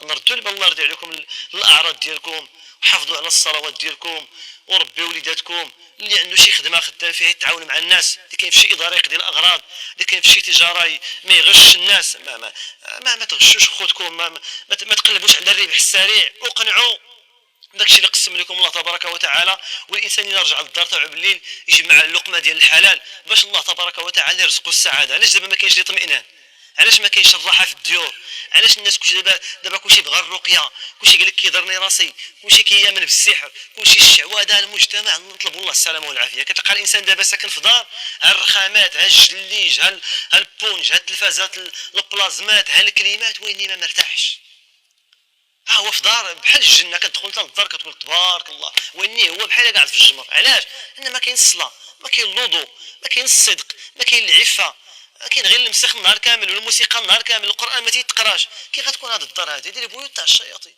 نردوا البال الله يرضي عليكم الاعراض ديالكم، وحافظوا على الصلوات ديالكم، وربيوا وليداتكم. اللي عنده شي خدمه خدام فيها يتعاون مع الناس، اللي كاين في شي اداره يقضي الاغراض، اللي كاين في شي تجاره ما يغش الناس. ما تغشوش خوتكم، ما تقلبوش على الربح السريع، وقنعوا داكشي اللي قسم لكم الله تبارك وتعالى. والانسان الا رجع للدار تاعو بالليل يجمع اللقمه ديال الحلال باش الله تبارك وتعالى يرزقو السعاده. علاش دابا ما كاينش الاطمئنان؟ علاش ما كاينش الراحه في الديور؟ علاش الناس كلشي دابا كلشي بغى الرقيه، كلشي قال لك كيضرني راسي، كلشي كيامن بالسحر، كلشي الشعوذه. المجتمع نطلبوا الله السلامه والعافيه. كتلقى الانسان دابا ساكن في دار، ها الرخامات، ها الجليج، ها البونج، ها التلفازات، البلازمات، ها الكليمات، ويني ما مرتاحش. هو في دار بحال الجنه، كتدخل انت للدار كتقول تبارك الله، ويني هو بحال قاعد في الجمر. علاش؟ لان ما كاين الصلاه، ما كاين الوضوء، ما كاين الصدق، ما كاين العفه، كاين غير المسخ النهار كامل والموسيقى النهار كامل، القران ما تيتقراش. كي غتكون هاد الدار هادي ديري بيوت تاع الشياطين.